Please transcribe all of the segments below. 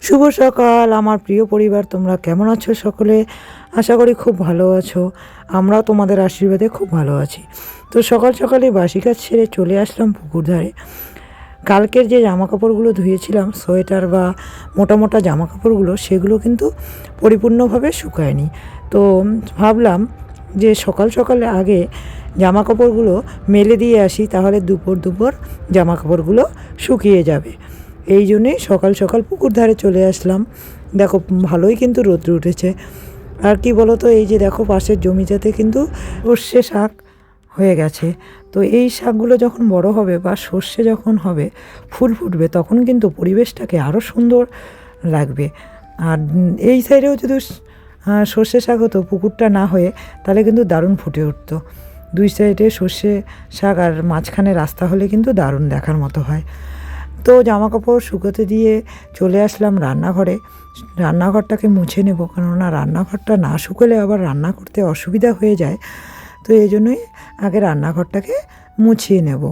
শুভ সকাল আমার প্রিয় পরিবার, তোমরা কেমন আছো সকলে? আশা করি খুব ভালো আছো। আমরাও তোমাদের আশীর্বাদে খুব ভালো আছি। তো সকাল সকালে বাসি কাজ সেরে চলে আসলাম পুকুর ধারে। কালকের যে জামা কাপড়গুলো ধুয়েছিলাম, সোয়েটার বা মোটা মোটা জামা কাপড়গুলো, সেগুলো কিন্তু পরিপূর্ণভাবে শুকায়নি। তো ভাবলাম যে সকাল সকালে আগে জামা কাপড়গুলো মেলে দিয়ে আসি, তাহলে দুপুর দুপুর জামা কাপড়গুলো শুকিয়ে যাবে। এই জন্যেই সকাল সকাল পুকুর ধারে চলে আসলাম। দেখো ভালোই কিন্তু রোদ্র উঠেছে। আর কি বলো তো, এই যে দেখো পাশের জমিটাতে কিন্তু সর্ষে শাক হয়ে গেছে। তো এই শাকগুলো যখন বড় হবে বা সর্ষে যখন হবে, ফুল ফুটবে, তখন কিন্তু পরিবেশটাকে আরও সুন্দর লাগবে। আর এই সাইডেও যদি সর্ষে শাক হতো, পুকুরটা না হয়ে, তাহলে কিন্তু দারুণ ফুটে উঠতো। দুই সাইডে সর্ষে শাক আর মাঝখানে রাস্তা হলে কিন্তু দারুণ দেখার মতো হয়। তো জামা কাপড় শুকোতে দিয়ে চলে আসলাম রান্নাঘরে। রান্নাঘরটাকে মুছে নেব, কেননা রান্নাঘরটা না শুকোলে আবার রান্না করতে অসুবিধা হয়ে যায়। তো এই জন্যই আগে রান্নাঘরটাকে মুছিয়ে নেব।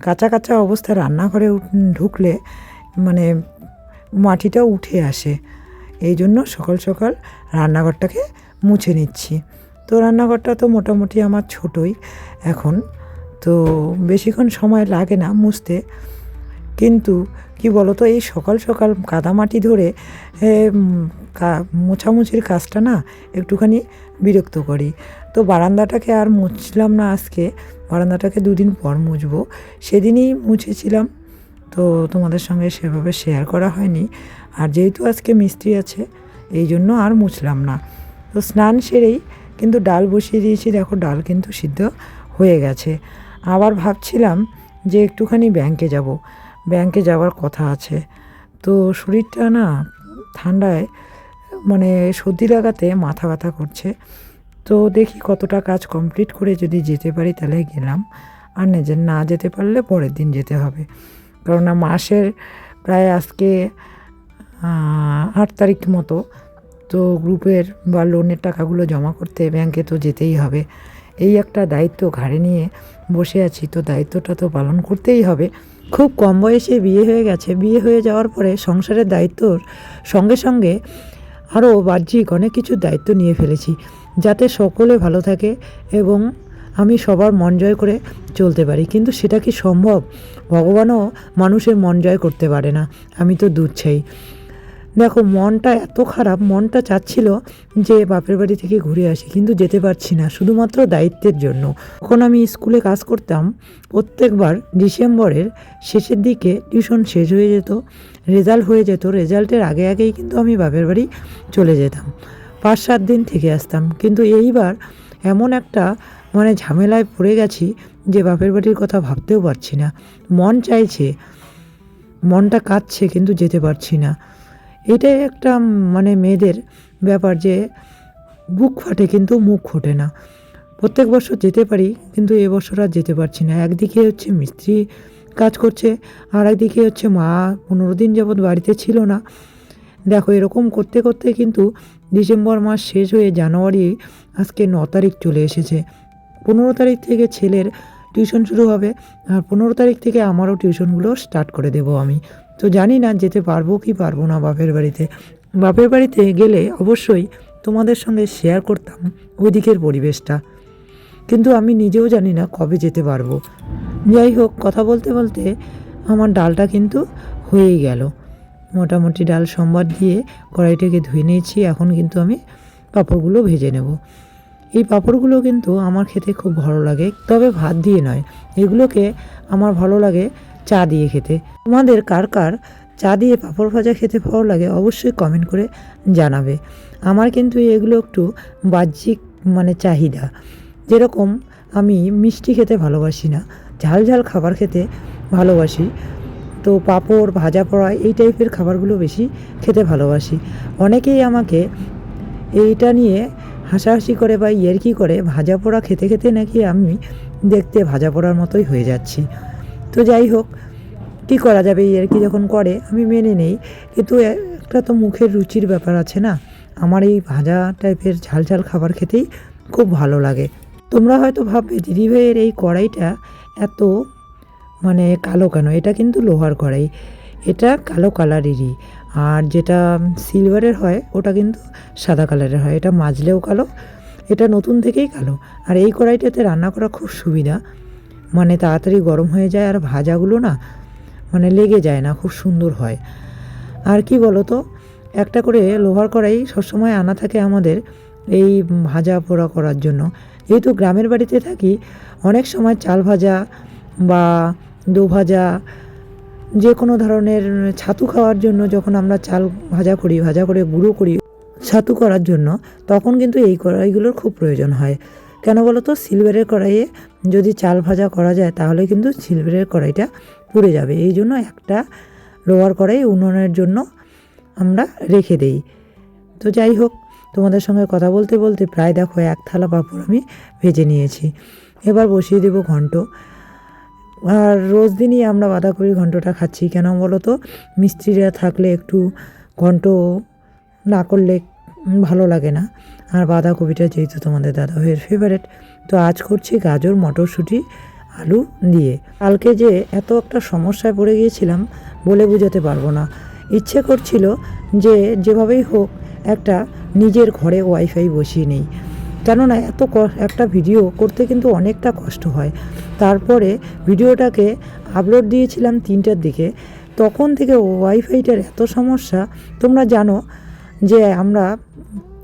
কাঁচা কাঁচা অবস্থায় রান্নাঘরে ঢুকলে মানে মাটিটা উঠে আসে। এই জন্য সকাল সকাল রান্নাঘরটাকে মুছে নিচ্ছি। তো রান্নাঘরটা তো মোটামুটি আমার ছোটোই এখন, তো বেশিক্ষণ সময় লাগে না মুছতে। কিন্তু কি বলো তো, এই সকাল সকাল কাদামাটি ধরে মোছামুছির কাজটা না একটুখানি বিরক্ত করি। তো বারান্দাটাকে আর মুছলাম না আজকে, বারান্দাটাকে দুদিন পর মুছবো। সেদিনই মুছেছিলাম, তো তোমাদের সঙ্গে সেভাবে শেয়ার করা হয়নি। আর যেহেতু আজকে মিস্ত্রি আছে, এই জন্য আর মুছলাম না। তো স্নান সেরেই কিন্তু ডাল বসিয়ে দিয়েছি। দেখো ডাল কিন্তু সিদ্ধ হয়ে গেছে। আবার ভাবছিলাম যে একটুখানি ব্যাংকে যাব, ব্যাংকে যাওয়ার কথা আছে। তো শরীরটা না ঠান্ডায় মানে সর্দি লাগাতে মাথা ব্যথা করছে। তো দেখি কতটা কাজ কমপ্লিট করে যদি যেতে পারি তাহলে গেলাম, আর না যেতে পারলে পরের দিন যেতে হবে। কেননা মাসের প্রায় আজকে 8 তারিখ মতো, তো গ্রুপের বা লোনের টাকাগুলো জমা করতে ব্যাংকে তো যেতেই হবে। এই একটা দায়িত্ব ঘাড়ে নিয়ে বসে আছি, তো দায়িত্বটা তো পালন করতেই হবে। খুব কম বয়সে বিয়ে হয়ে গেছে। বিয়ে হয়ে যাওয়ার পরে সংসারের দায়িত্বর সঙ্গে সঙ্গে আরও বাহ্যিক অনেক কিছু দায়িত্ব নিয়ে ফেলেছি, যাতে সকলে ভালো থাকে এবং আমি সবার মন জয় করে চলতে পারি। কিন্তু সেটা কি সম্ভব? ভগবানও মানুষের মন জয় করতে পারে না, আমি তো দুধ চাই। দেখো মনটা এত খারাপ, মনটা চাচ্ছিল যে বাপের বাড়ি থেকে ঘুরে আসি, কিন্তু যেতে পারছি না শুধুমাত্র দায়িত্বের জন্য। তখন আমি স্কুলে কাজ করতাম, প্রত্যেকবার ডিসেম্বরের শেষের দিকে টিউশন শেষ হয়ে যেত, রেজাল্ট হয়ে যেত। রেজাল্টের আগে আগেই কিন্তু আমি বাপের বাড়ি চলে যেতাম, 5-7 দিন থেকে আসতাম। কিন্তু এইবার এমন একটা ঝামেলায় পড়ে গেছি যে বাপের বাড়ির কথা ভাবতেও পারছি না। মন চাইছে, মনটা কাঁদছে, কিন্তু যেতে পারছি না। এটাই একটা মেয়েদের ব্যাপার, যে বুক ফাটে কিন্তু মুখ ফোটে না। প্রত্যেক বছর যেতে পারি, কিন্তু এবছর আর যেতে পারছি না। একদিকে হচ্ছে মিস্ত্রি কাজ করছে, আর একদিকে হচ্ছে মা 15 দিন যাবৎ বাড়িতে ছিল না। দেখো এরকম করতে করতে কিন্তু ডিসেম্বর মাস শেষ হয়ে জানুয়ারি আজকে 9 তারিখ চলে এসেছে। 15 তারিখ থেকে ছেলের টিউশন শুরু হবে, আর 15 তারিখ থেকে আমারও টিউশনগুলো স্টার্ট করে দেবো আমি। তো জানি না যেতে পারবো কি পারবো না বাপের বাড়িতে। বাপের বাড়িতে গেলে অবশ্যই তোমাদের সঙ্গে শেয়ার করতাম ওই দিকের পরিবেশটা, কিন্তু আমি নিজেও জানি না কবে যেতে পারবো। যাই হোক, কথা বলতে বলতে আমার ডালটা কিন্তু হয়েই গেল। মোটামুটি ডাল সম্বার দিয়ে কড়াইটাকে ধুয়ে নিয়েছি। এখন কিন্তু আমি পাঁপড়গুলো ভেজে নেব। এই পাঁপড়গুলো কিন্তু আমার খেতে খুব ভালো লাগে, তবে ভাত দিয়ে নয়। এগুলোকে আমার ভালো লাগে চা দিয়ে খেতে। তোমাদের কার কার চা দিয়ে পাঁপড় ভাজা খেতে ভালো লাগে অবশ্যই কমেন্ট করে জানাবে। আমার কিন্তু এগুলো একটু বাহ্যিক চাহিদা। যেরকম আমি মিষ্টি খেতে ভালোবাসি না, ঝাল ঝাল খাবার খেতে ভালোবাসি। তো পাঁপড় ভাজা পোড়া এই টাইপের খাবারগুলো বেশি খেতে ভালোবাসি। অনেকেই আমাকে এইটা নিয়ে হাসাহাসি করে বা ইয়ার্কি করে, ভাজা পোড়া খেতে খেতে নাকি আমি দেখতে ভাজা পোড়ার মতোই হয়ে যাচ্ছি। তো যাই হোক, কী করা যাবে, ইয়ার্কি যখন করে আমি মেনে নেই। কিন্তু একটা তো মুখের রুচির ব্যাপার আছে না। আমার এই ভাজা টাইপের ঝাল ঝাল খাবার খেতেই খুব ভালো লাগে। তোমরা হয়তো ভাববে দিদিভাইয়ের এই কড়াইটা এত কালো কেন? এটা কিন্তু লোহার কড়াই, এটা কালো কালারেরই। আর যেটা সিলভারের হয় ওটা কিন্তু সাদা কালারের হয়, এটা মাজলেও কালো, এটা নতুন থেকেই কালো। আর এই কড়াইটাতে রান্না করা খুব সুবিধা, মানে তাড়াতাড়ি গরম হয়ে যায় আর ভাজাগুলো না মানে লেগে যায় না, খুব সুন্দর হয়। আর কি বলো তো, একটা করে লোহার কড়াই সবসময় আনা থাকে আমাদের এই ভাজা পোড়া করার জন্য। যেহেতু গ্রামের বাড়িতে থাকি, অনেক সময় চাল ভাজা বা দো ভাজা, যে কোনো ধরনের ছাতু খাওয়ার জন্য যখন আমরা চাল ভাজা করি, ভাজা করে গুঁড়ো করি ছাতু করার জন্য, তখন কিন্তু এই কড়াইগুলোর খুব প্রয়োজন হয়। কেন বলো তো, সিলভারের কড়াইয়ে যদি চাল ভাজা করা যায় তাহলে কিন্তু সিলভারের কড়াইটা পুড়ে যাবে, এই জন্য একটা লোহার কড়াই উনুনের জন্য আমরা রেখে দেই। তো যাই হোক, তোমাদের সঙ্গে কথা বলতে বলতে প্রায় দেখো 1 থালা পাঁপড় আমি ভেজে নিয়েছি। এবার বসিয়ে দেবো ঘন্ট। আর রোজ দিনই আমরা বাঁধাকপির ঘন্টটা খাচ্ছি, কেন বলো তো, মিস্ত্রিরা থাকলে একটু ঘন্ট না করলে ভালো লাগে না। আর বাঁধাকপিটা যেহেতু তোমাদের দাদাভাইয়ের ফেভারেট, তো আজ করছি গাজর, মটরশুঁটি, আলু দিয়ে। কালকে যে এত একটা সমস্যায় পড়ে গিয়েছিলাম বলে বোঝাতে পারবো না। ইচ্ছে করছিল যে যেভাবেই হোক একটা নিজের ঘরে ওয়াইফাই বসিয়ে নেই, কেননা একটা ভিডিও করতে কিন্তু অনেকটা কষ্ট হয়। তারপরে ভিডিওটাকে আপলোড দিয়েছিলাম 3টার দিকে, তখন থেকে ওয়াইফাইটার এত সমস্যা। তোমরা জানো যে আমরা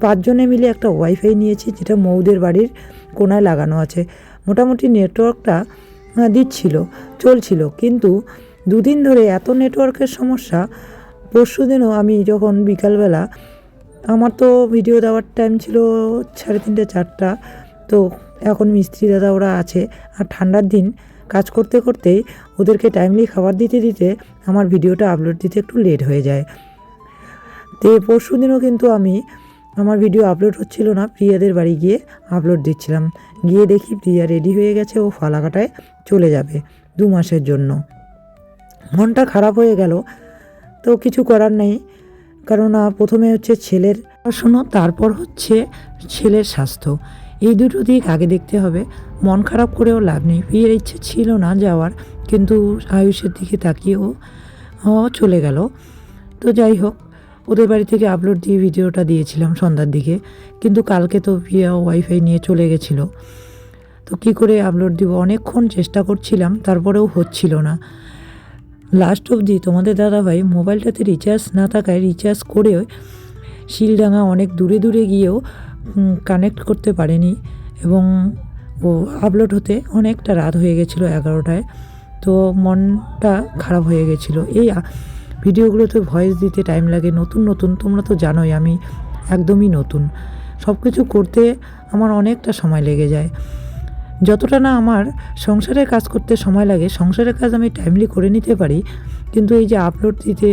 5 জনে মিলে একটা ওয়াইফাই নিয়েছি, যেটা মৌদের বাড়ির কোনায় লাগানো আছে। মোটামুটি নেটওয়ার্কটা দিচ্ছিল, চলছিল, কিন্তু 2 দিন ধরে এত নেটওয়ার্কের সমস্যা। পরশুদিনও আমি যখন বিকালবেলা, আমার তো ভিডিও দেওয়ার টাইম ছিল 3:30 4টা, তো এখন মিস্ত্রি দাদা ওরা আছে, আর ঠান্ডার দিন কাজ করতে করতেই ওদেরকে টাইমলি খাবার দিতে দিতে আমার ভিডিওটা আপলোড দিতে একটু লেট হয়ে যায়। তো পরশু দিনও কিন্তু আমার ভিডিও আপলোড হচ্ছিল না, প্রিয়াদের বাড়ি গিয়ে আপলোড দিচ্ছিলাম। গিয়ে দেখি প্রিয়া রেডি হয়ে গেছে, ও ফালাকাটায় চলে যাবে 2 মাসের জন্য। মনটা খারাপ হয়ে গেল, তো কিছু করার নেই, কারণ প্রথমে হচ্ছে ছেলের পড়াশুনো, তারপর হচ্ছে ছেলের স্বাস্থ্য, এই দুটো দিক আগে দেখতে হবে। মন খারাপ করেও লাভ নেই, প্রিয়ের ইচ্ছে ছিল না যাওয়ার, কিন্তু আয়ুষের দিকে তাকিয়েও চলে গেল। তো যাই হোক, ওদের বাড়ি থেকে আপলোড দিয়ে ভিডিওটা দিয়েছিলাম সন্ধ্যার দিকে, কিন্তু কালকে তো প্রিয়া ওয়াইফাই নিয়ে চলে গেছিলো, তো কী করে আপলোড দিব, অনেকক্ষণ চেষ্টা করছিলাম, তারপরেও হচ্ছিল না। লাস্ট অবধি তোমাদের দাদাভাই মোবাইলটাতে রিচার্জ না থাকায় রিচার্জ করে শিলডাঙ্গা অনেক দূরে দূরে গিয়েও কানেক্ট করতে পারেনি, এবং ও আপলোড হতে অনেকটা রাত হয়ে গেছিলো 11টায়। তো মনটা খারাপ হয়ে গেছিলো। এই ভিডিওগুলোতে ভয়েস দিতে টাইম লাগে, নতুন নতুন, তোমরা তো জানোই আমি একদমই নতুন, সব কিছু করতে আমার অনেকটা সময় লেগে যায়। যতটা না আমার সংসারের কাজ করতে সময় লাগে, সংসারের কাজ আমি টাইমলি করে নিতে পারি, কিন্তু এই যে আপলোড দিতে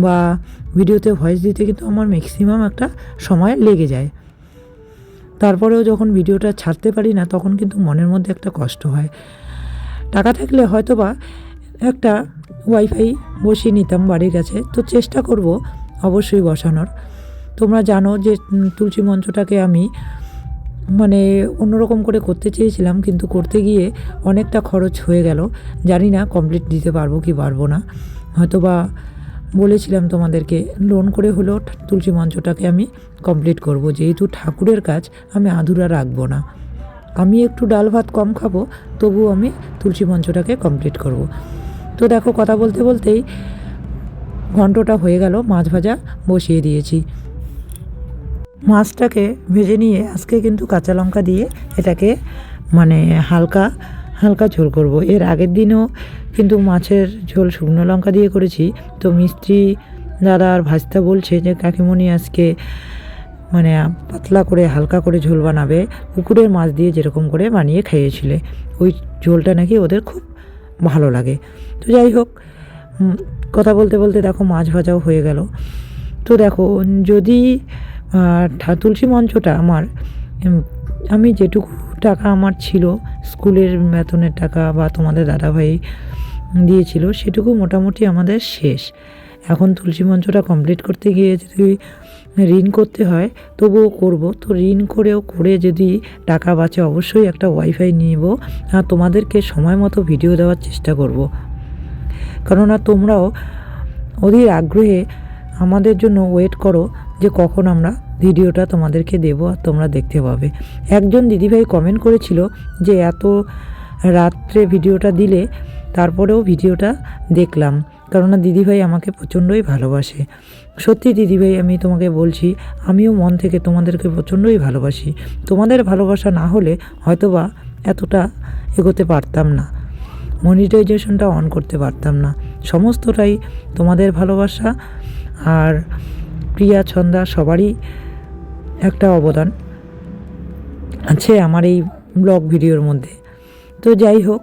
বা ভিডিওতে ভয়েস দিতে কিন্তু আমার ম্যাক্সিমাম একটা সময় লেগে যায়। তারপরেও যখন ভিডিওটা ছাড়তে পারি না, তখন কিন্তু মনের মধ্যে একটা কষ্ট হয়। টাকা থাকলে হয়তো বা একটা ওয়াইফাই বসিয়ে নিতাম বাড়ির কাছে, তো চেষ্টা করব অবশ্যই বসানোর। তোমরা জানো যে তুলসী মঞ্চটাকে আমি মানে অন্যরকম করে করতে চেয়েছিলাম, কিন্তু করতে গিয়ে অনেকটা খরচ হয়ে গেল। জানি না কমপ্লিট দিতে পারবো কি পারবো না, হয়তো বা বলেছিলাম তোমাদেরকে লোন করে হলেও তুলসী মঞ্চটাকে আমি কমপ্লিট করব, যেহেতু ঠাকুরের কাজ আমি আধুরা রাখবো না। আমি একটু ডাল ভাত কম খাবো, তবুও আমি তুলসী মঞ্চটাকে কমপ্লিট করব। তো দেখো, কথা বলতে বলতেই ঘন্টটা হয়ে গেল, মাছ ভাজা বসিয়ে দিয়েছি। মাছটাকে ভেজে নিয়ে আজকে কিন্তু কাঁচা লঙ্কা দিয়ে এটাকে মানে হালকা হালকা ঝোল করব। এর আগের দিনও কিন্তু মাছের ঝোল শুকনো লঙ্কা দিয়ে করেছি। তো মিস্ত্রি দাদা আর ভাজটা বলছে যে কাকিমণি আজকে মানে পাতলা করে হালকা করে ঝোল বানাবে, পুকুরের মাছ দিয়ে যেরকম করে বানিয়ে খাইয়েছিলে, ওই ঝোলটা নাকি ওদের খুব ভালো লাগে। তো যাই হোক, কথা বলতে বলতে দেখো মাছ ভাজাও হয়ে গেল। তো দেখো, যদি তুলসী মঞ্চটা আমি যেটুকু টাকা আমার ছিল স্কুলের বেতনের টাকা বা তোমাদের দাদাভাই দিয়েছিল, সেটুকু মোটামুটি আমাদের শেষ। এখন তুলসী মঞ্চটা কমপ্লিট করতে গিয়ে যদি ঋণ করতে হয় তবুও করব। তো ঋণ করে যদি টাকা বাঁচে অবশ্যই একটা ওয়াইফাই নিব, আর তোমাদেরকে সময় মতো ভিডিও দেওয়ার চেষ্টা করব। কেননা তোমরাও অধীর আগ্রহে আমাদের জন্য ওয়েট করো যে কখন আমরা ভিডিওটা তোমাদেরকে দেবো আর তোমরা দেখতে পাবে। একজন দিদিভাই কমেন্ট করেছিল যে এত রাত্রে ভিডিওটা দিলে, তারপরেও ভিডিওটা দেখলাম, কেননা দিদিভাই আমাকে প্রচণ্ডই ভালোবাসে। সত্যি দিদিভাই, আমি তোমাকে বলছি, আমিও মন থেকে তোমাদেরকে প্রচণ্ডই ভালোবাসি। তোমাদের ভালোবাসা না হলে হয়তোবা এতটা এগোতে পারতাম না, মনিটাইজেশনটা অন করতে পারতাম না। সমস্তটাই তোমাদের ভালোবাসা আর প্রিয়া ছন্দা সবারই একটা অবদান আছে আমার এই ব্লগ ভিডিওর মধ্যে। তো যাই হোক,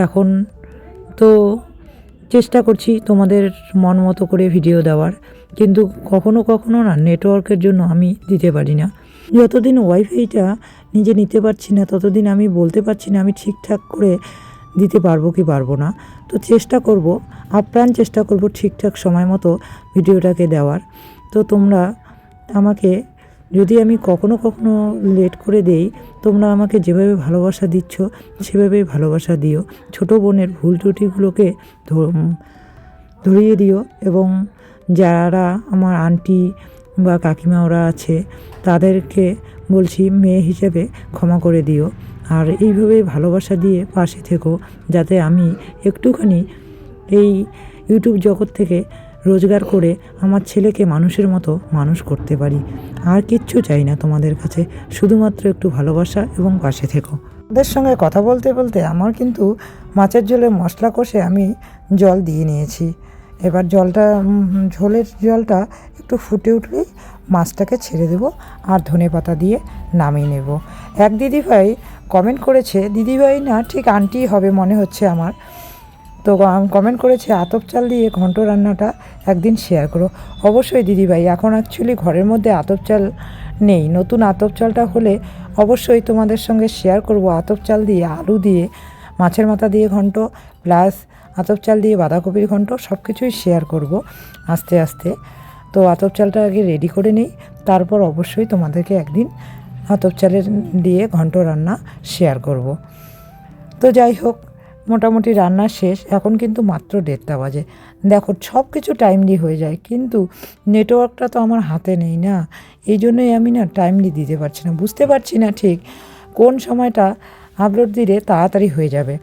এখন তো চেষ্টা করছি তোমাদের মন মতো করে ভিডিও দেওয়ার, কিন্তু কখনো কখনো না নেটওয়ার্কের জন্য আমি দিতে পারি না। যতদিন ওয়াইফাইটা নিজে নিতে পারছি না ততদিন আমি বলতে পারছি না আমি ঠিকঠাক করে দিতে পারবো কি পারবো না। তো চেষ্টা করব, আপ্রাণ চেষ্টা করব ঠিকঠাক সময় মতো ভিডিওটাকে দেওয়ার। তো তোমরা আমাকে, যদি আমি কখনো কখনো লেট করে দেই, তোমরা আমাকে যেভাবে ভালোবাসা দিচ্ছ সেভাবেই ভালোবাসা দিও। ছোটো বোনের ভুল ত্রুটিগুলোকে ধরিয়ে দিও, এবং যারা আমার আন্টি বা কাকিমা ওরা আছে তাদেরকে বলছি মেয়ে হিসেবে ক্ষমা করে দিও। আর এইভাবেই ভালোবাসা দিয়ে পাশে থেকো, যাতে আমি একটুখানি এই ইউটিউব জগৎ থেকে রোজগার করে আমার ছেলেকে মানুষের মতো মানুষ করতে পারি। আর কিচ্ছু চাই না তোমাদের কাছে, শুধুমাত্র একটু ভালোবাসা এবং পাশে থেকো। ওদের সঙ্গে কথা বলতে বলতে আমার কিন্তু মাছের ঝোলে মশলা কষে আমি জল দিয়ে নিয়েছি। এবার জলটা, ঝোলের জলটা একটু ফুটে উঠলেই মাছটাকে ছেড়ে দেব আর ধনেপাতা দিয়ে নামিয়ে নেব। এক দিদিভাই কমেন্ট করেছে, দিদিভাই না ঠিক আন্টি হবে মনে হচ্ছে আমার, তো কমেন্ট করেছে আতপ চাল দিয়ে ঘন্ট রান্নাটা একদিন শেয়ার করো। অবশ্যই দিদিভাই, এখন অ্যাকচুয়ালি ঘরের মধ্যে আতপ চাল নেই, নতুন আতপ চালটা হলে অবশ্যই তোমাদের সঙ্গে শেয়ার করব। আতপ চাল দিয়ে, আলু দিয়ে, মাছের মাথা দিয়ে ঘন্ট, প্লাস আতপ চাল দিয়ে বাঁধাকপির ঘন্ট, সব কিছুই শেয়ার করব আস্তে আস্তে। তো আতপ চালটা আগে রেডি করে নিই, তারপর অবশ্যই তোমাদেরকে একদিন আতপ চালের দিয়ে ঘন্ট রান্না শেয়ার করব। তো যাই হোক, মোটামুটি রান্না শেষ, এখন কিন্তু মাত্র 1:30 বাজে। দেখো, সব কিছু টাইমলি হয়ে যায়, কিন্তু নেটওয়ার্কটা তো আমার হাতে নেই না, এই জন্যই আমি না টাইমলি দিতে পারছি না। বুঝতে পারছি না ঠিক কোন সময়টা আপলোড দিলে তাড়াতাড়ি হয়ে যাবে।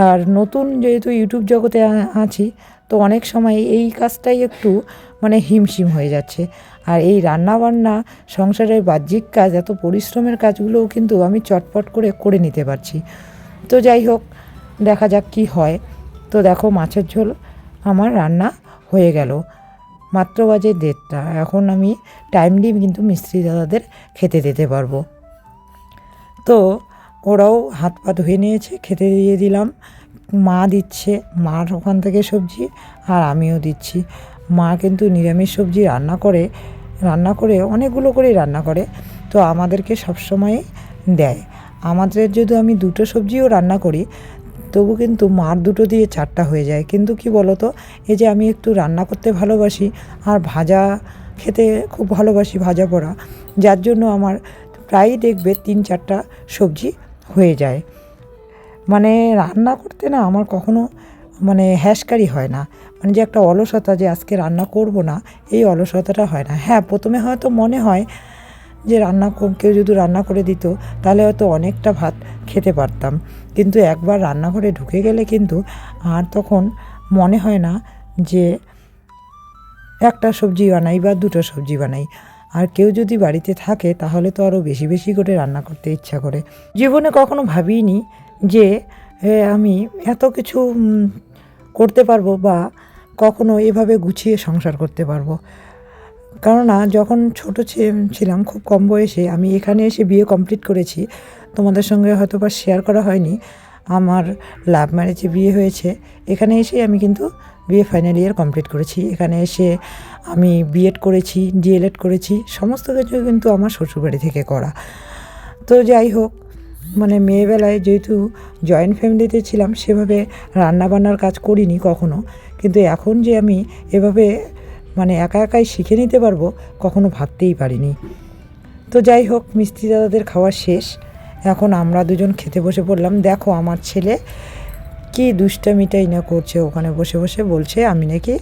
আর নতুন যেহেতু ইউটিউব জগতে আছি, তো অনেক সময় এই কাজটাই একটু মানে হিমশিম হয়ে যাচ্ছে। আর এই রান্নাবান্না, সংসারের বাহ্যিক কাজ, এত পরিশ্রমের কাজগুলোও কিন্তু আমি চটপট করে নিতে পারছি। তো যাই হোক, দেখা যাক কি হয়। তো দেখো, মাছের ঝোল আমার রান্না হয়ে গেল, মাত্র বাজে 1:30। এখন আমি টাইমলি কিন্তু মিস্ত্রি দাদাদের খেতে দিতে পারবো। তো ওরাও হাত পা ধুয়ে নিয়েছে, খেতে দিয়ে দিলাম। মা দিচ্ছে, মার ওখান থেকে সবজি, আর আমিও দিচ্ছি। মা কিন্তু নিরামিষ সবজি রান্না করে অনেকগুলো করেই রান্না করে, তো আমাদেরকে সবসময় দেয়। আমাদের যদি আমি 2টো সবজিও রান্না করি, তবু কিন্তু মার 2টো দিয়ে 4টা হয়ে যায়। কিন্তু কি বলো তো, এই যে আমি একটু রান্না করতে ভালোবাসি আর ভাজা খেতে খুব ভালোবাসি, ভাজা পোড়া, যার জন্য আমার প্রায়ই দেখবে 3-4টা সবজি হয়ে যায়। মানে রান্না করতে না আমার কখনো মানে হ্যাসকারি হয় না, মানে যে একটা অলসতা যে আজকে রান্না করব না, এই অলসতাটা হয় না। হ্যাঁ, প্রথমে হয়তো মনে হয় যে কেউ যদি রান্না করে দিত তাহলে হয়তো অনেকটা ভাত খেতে পারতাম, কিন্তু একবার রান্নাঘরে ঢুকে গেলে কিন্তু আর তখন মনে হয় না যে একটা সবজি বানাই বা 2টো সবজি বানাই। আর কেউ যদি বাড়িতে থাকে তাহলে তো আরও বেশি বেশি করে রান্না করতে ইচ্ছা করে। জীবনে কখনো ভাবিনি যে আমি এত কিছু করতে পারবো বা কখনো এভাবে গুছিয়ে সংসার করতে পারবো। কেননা যখন ছোটো ছিলাম, খুব কম বয়সে আমি এখানে এসে বিয়ে কমপ্লিট করেছি। তোমাদের সঙ্গে হয়তো বা শেয়ার করা হয়নি, আমার লাভ ম্যারেজে বিয়ে হয়েছে। এখানে এসেই আমি কিন্তু বিয়ে ফাইনাল ইয়ার কমপ্লিট করেছি। এখানে এসে আমি বিএড করেছি, ডিএলএড করেছি, সমস্ত কিছু কিন্তু আমার শ্বশুরবাড়ি থেকে করা। তো যাই হোক, মানে মেয়েবেলায় যেহেতু জয়েন্ট ফ্যামিলিতে ছিলাম, সেভাবে রান্নাবান্নার কাজ করিনি কখনো, কিন্তু এখন যে আমি এভাবে মানে একা একাই শিখে নিতে পারবো কখনো ভাবতেই পারিনি। তো যাই হোক, মিস্ত্রি দাদাদের খাওয়া শেষ, এখন আমরা দুজন খেতে বসে পড়লাম। দেখো, আমার ছেলে কি দুষ্টামিটাই না করছে, ওখানে বসে বসে বলছে আমি নাকি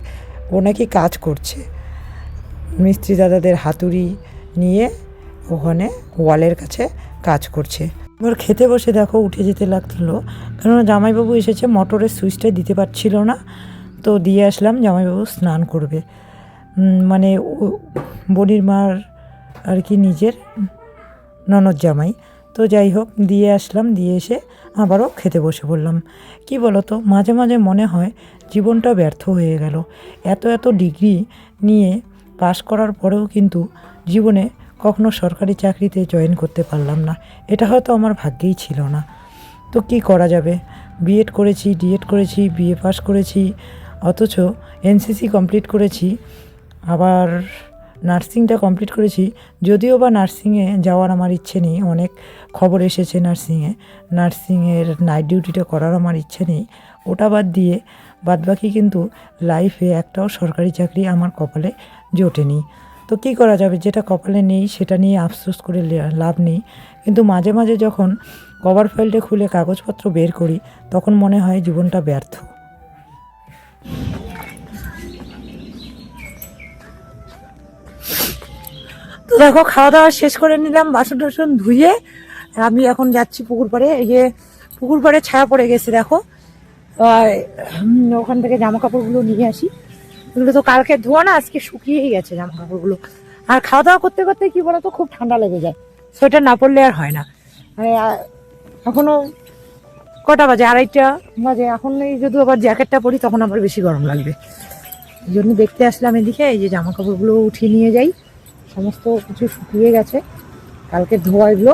ও নাকি কাজ করছে, মিস্ত্রি দাদাদের হাতুড়ি নিয়ে ওখানে ওয়ালের কাছে কাজ করছে। এবার খেতে বসে দেখো উঠে যেতে লাগলো, কেননা জামাইবাবু এসেছে, মোটরের সুইচটা দিতে পারছিল না, তো দিয়ে আসলাম। জামাইবাবু স্নান করবে, মানে বনির মার আর কি নিজের ননদ জামাই। তো যাই হোক দিয়ে আসলাম, দিয়ে এসে আবারও খেতে বসে পড়লাম। কি বলো তো, মাঝে মাঝে মনে হয় জীবনটা ব্যর্থ হয়ে গেল। এত এত ডিগ্রি নিয়ে পাশ করার পরেও কিন্তু জীবনে কখনো সরকারি চাকরিতে জয়েন করতে পারলাম না। এটা হয়তো আমার ভাগ্যেই ছিল না। তো কি করা যাবে, বিএড করেছি, ডিএড করেছি, বিএ পাস করেছি, অথচ এনসিসি কমপ্লিট করেছি, আবার নার্সিংটা কমপ্লিট করেছি। যদিও বা নার্সিংয়ে যাওয়ার আমার ইচ্ছে নেই, অনেক খবর এসেছে নার্সিংয়ের নাইট ডিউটিটা করার আমার ইচ্ছে নেই। ওটা বাদ দিয়ে বাদবাকি কিন্তু লাইফে একটাও সরকারি চাকরি আমার কপালে জোটেনি। তো কী করা যাবে, যেটা কপালে নেই সেটা নিয়ে আফসোস করে লাভ নেই। কিন্তু মাঝে মাঝে যখন কভার ফাইলটা খুলে কাগজপত্র বের করি, তখন মনে হয় জীবনটা ব্যর্থ। তো দেখো খাওয়া দাওয়া শেষ করে নিলাম, বাসন টাসন ধুয়ে আমি এখন যাচ্ছি পুকুর পাড়ে। এই যে পুকুর পাড়ে ছায়া পড়ে গেছে দেখো, ওখান থেকে জামা কাপড়গুলো নিয়ে আসি। এগুলো তো কালকে ধোয়া না, আজকে শুকিয়েই গেছে জামা কাপড়গুলো। আর খাওয়া দাওয়া করতে করতে কি বলতো খুব ঠান্ডা লেগে যায়, সোয়েটার না পরলে আর হয় না। এখনো কটা বাজে, 2:30 বাজে। এখন যদি আবার জ্যাকেটটা পরি তখন আবার বেশি গরম লাগবে। এই জন্য দেখতে আসলাম এদিকে, এই যে জামা কাপড়গুলো উঠিয়ে নিয়ে যাই। সমস্ত কিছু শুকিয়ে গেছে কালকে ধোয়া এগুলো।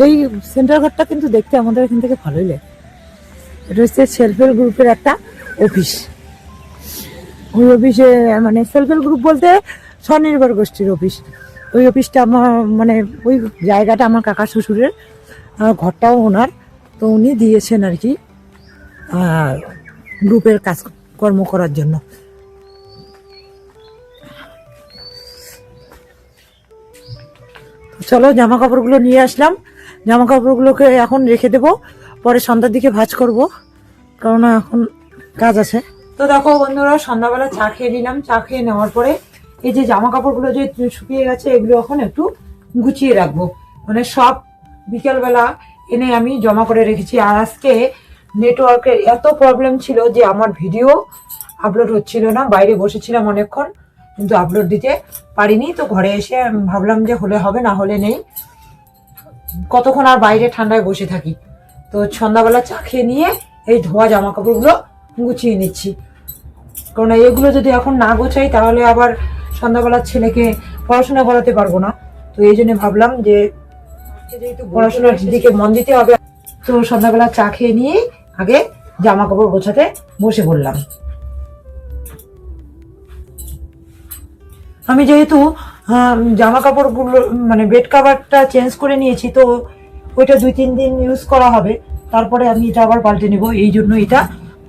এই সেন্টার ঘরটা কিন্তু দেখতে আমাদের এখান থেকে ভালোই লাগে। এটা হচ্ছে সেলফ হেল্প গ্রুপের একটা অফিস। ওই অফিসে মানে সেলফ হেল্প গ্রুপ বলতে স্বনির্ভর গোষ্ঠীর অফিস। ওই অফিসটা আমার মানে ওই জায়গাটা আমার কাকা শ্বশুরের, ঘরটাও ওনার। তো উনি দিয়েছেন আর কি গ্রুপের কাজকর্ম করার জন্য। চলো জামা কাপড়গুলো নিয়ে আসলাম, জামা কাপড়গুলোকে এখন রেখে দেবো, পরে সন্ধ্যার দিকে ভাঁজ করব, কারণ এখন কাজ আছে। তো দেখো বন্ধুরা, সন্ধ্যাবেলা চা খেয়ে নিলাম। চা খেয়ে নেওয়ার পরে এই যে জামা কাপড়গুলো যে শুকিয়ে গেছে, এগুলো এখন একটু গুছিয়ে রাখবো। মানে সব বিকেলবেলা এনে আমি জমা করে রেখেছি। আর আজকে নেটওয়ার্কের এত প্রবলেম ছিল যে আমার ভিডিও আপলোড হচ্ছিল না। বাইরে বসেছিলাম অনেকক্ষণ, কিন্তু আপলোড দিতে পারিনি। তো ঘরে এসে ভাবলাম যে হলে হবে, না হলে নেই, কতক্ষণ আর বাইরে ঠান্ডায় বসে থাকি। তো সন্ধ্যাবেলা চা খেয়ে নিয়ে এই ধোয়া জামা কাপড়গুলো গুছিয়ে নিচ্ছি, কারণ এগুলো যদি এখন না গোছাই তাহলে আবার সন্ধ্যাবেলা ছেলেকে পড়াশোনা করাতে পারবো না। তো এই জন্য ভাবলাম যে যেহেতু পড়াশোনার দিকে মন দিতে হবে, তো সন্ধ্যাবেলা চা খেয়ে নিয়ে আগে জামা কাপড় গোছাতে বসে পড়লাম। আমি যেহেতু জামা কাপড়গুলো মানে বেড কাভারটা চেঞ্জ করে নিয়েছি, তো ওইটা 2-3 দিন ইউজ করা হবে, তারপরে আমি এটা আবার পাল্টে নেব। এই জন্য এটা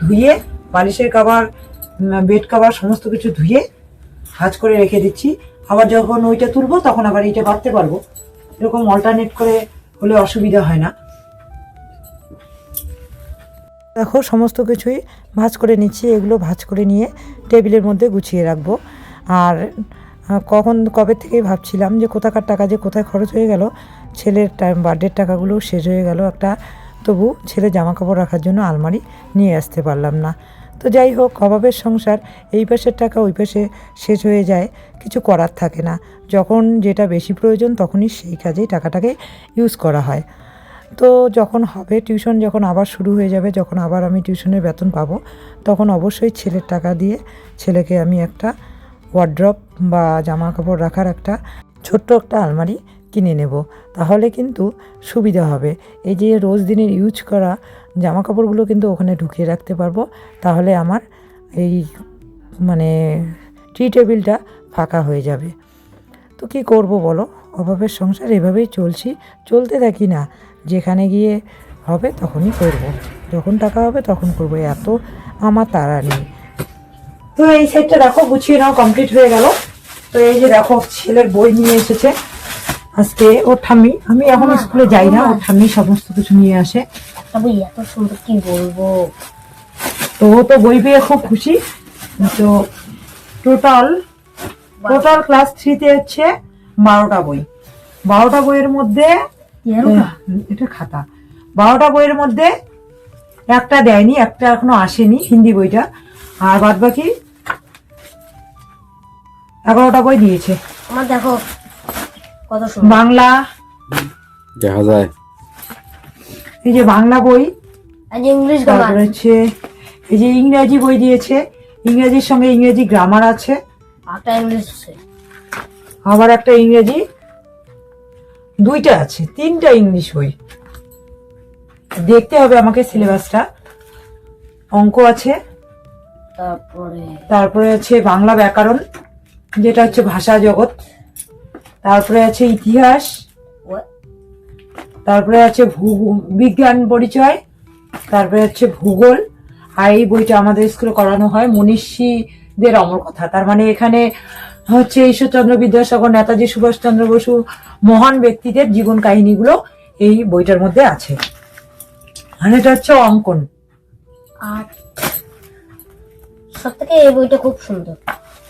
ধুয়ে বালিশের কাভার, বেড কাভার সমস্ত কিছু ধুয়ে ভাঁজ করে রেখে দিচ্ছি। আবার যখন ওইটা তুলবো তখন আবার এইটা বাঁধতে পারবো। এরকম অল্টারনেট করে হলে অসুবিধা হয় না। দেখো সমস্ত কিছুই ভাঁজ করে নিচ্ছি, এগুলো ভাঁজ করে নিয়ে টেবিলের মধ্যে গুছিয়ে রাখবো। আর কবে থেকেই ভাবছিলাম যে কোথাকার টাকা যে কোথায় খরচ হয়ে গেল, ছেলের বার্থডের টাকাগুলো শেষ হয়ে গেল একটা, তবু ছেলে জামা কাপড় রাখার জন্য আলমারি নিয়ে আসতে পারলাম না। তো যাই হোক, অভাবের সংসার, এই পাশের টাকা ওই পাশে শেষ হয়ে যায়, কিছু করার থাকে না। যখন যেটা বেশি প্রয়োজন তখনই সেই কাজেই টাকাটাকে ইউজ করা হয়। তো যখন হবে টিউশন, যখন আবার শুরু হয়ে যাবে, যখন আবার আমি টিউশনের বেতন পাবো, তখন অবশ্যই ছেলের টাকা দিয়ে ছেলেকে আমি একটা ওয়ার্ড্রপ বা জামা কাপড় রাখার একটা ছোট্ট একটা আলমারি কিনে নেব, তাহলে কিন্তু সুবিধা হবে। এই যে রোজ দিনের ইউজ করা জামা কাপড়গুলো কিন্তু ওখানে ঢুকিয়ে রাখতে পারবো, তাহলে আমার এই মানে টি টেবিলটা ফাঁকা হয়ে যাবে। তো কী করব বলো, অভাবের সংসার এভাবেই চলতে থাকি না, যেখানে গিয়ে হবে তখনই করব, যখন টাকা হবে তখন করব, এত আমার তাড়া নেই। তো এই সাইডটা দেখো গুছিয়ে নাও কমপ্লিট হয়ে গেল। তো তো এই যে দেখো ছেলের বই নিয়ে এসেছে আজকে ওর ঠাম্মি। আমি এখন স্কুলে যাই না, ওর ঠাম্মি সমস্ত কিছু নিয়ে আসে। একটা বই এত সুন্দর, কি বলবো। তো ও তো বই পেয়ে খুব খুশি। তো টোটাল ক্লাস 3-তে হচ্ছে 12টা বই। 12টা বইয়ের মধ্যে এটা খাতা। 12টা বইয়ের মধ্যে একটা দেয়নি, একটা এখনো আসেনি, হিন্দি বইটা। আর বাদ বাকি 11টা বই দিয়েছে। আমার দেখো কত সুন্দর। বাংলা দেখা যায়, এই যে বাংলা বই, আর ইংলিশ তারপরে হচ্ছে এই যে ইংরেজি বই দিয়েছে, ইংরেজির সঙ্গে ইংরেজি গ্রামার আছে, একটা ইংলিশ আছে, আবার একটা ইংরেজি, 2টা আছে, 3টা ইংলিশ বই। দেখতে হবে আমাকে সিলেবাসটা। অঙ্ক আছে, তারপরে আছে বাংলা ব্যাকরণ, যেটা হচ্ছে ভাষা জগৎ, তারপরে আছে ইতিহাস, তারপরে আছে বিজ্ঞান পরিচয়, তারপরে হচ্ছে ভূগোল। আর এই বইটা আমাদের স্কুলে করানো হয় মনীষীদের অমর কথা। তার মানে এখানে হচ্ছে ঈশ্বরচন্দ্র বিদ্যাসাগর, নেতাজি সুভাষচন্দ্র বসু, মহান ব্যক্তিদের জীবন কাহিনীগুলো এই বইটার মধ্যে আছে। আর এটা হচ্ছে অঙ্কন। আর সব থেকে এই বইটা খুব সুন্দর।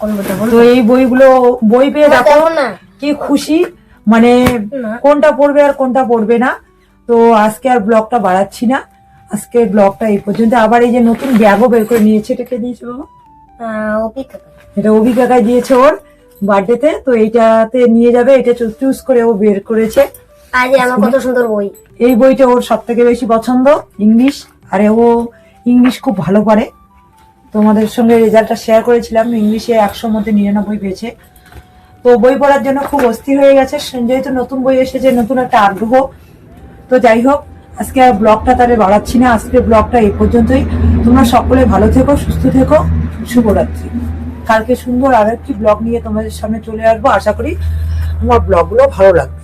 কোন বইটা বল? তো এই বইগুলো বই পেয়ে দেখো না কি খুশি, মানে কোনটা পড়বে আর কোনটা পড়বে না। তো আজকে আর ব্লগটা বাড়াচ্ছি না, আজকে ব্লগটা এই পর্যন্ত। আবার এই যে নতুন ব্যাগও বের করে নিয়েছে, এটাকে দিয়েছে বাবা, এটা অভিজ্ঞতায় দিয়েছে ওর বার্থডেতে। তো এইটাতে নিয়ে যাবে, এটা চুজ করে ও বের করেছে। আজ আমার কত সুন্দর বই। এই বইটা ওর সব থেকে বেশি পছন্দ, ইংলিশ। আরে ও ইংলিশ খুব ভালো পারে। তোমাদের সঙ্গে রেজাল্টটা শেয়ার করেছিলাম, ইংলিশে 100 মধ্যে 99 পেয়েছে। তো বই পড়ার জন্য খুব অস্থির হয়ে গেছে, যেহেতু নতুন বই এসেছে, নতুন একটা আগ্রহ। তো যাই হোক, আজকে আর ব্লগটা তাহলে বাড়াচ্ছি না, আজকে ব্লগটা এই পর্যন্তই। তোমরা সকলে ভালো থেকো, সুস্থ থেকো, শুভরাত্রি। কালকে সুন্দর আরো একটি ব্লগ নিয়ে তোমাদের সামনে চলে আসবো। আশা করি আমার ব্লগগুলো ভালো লাগবে।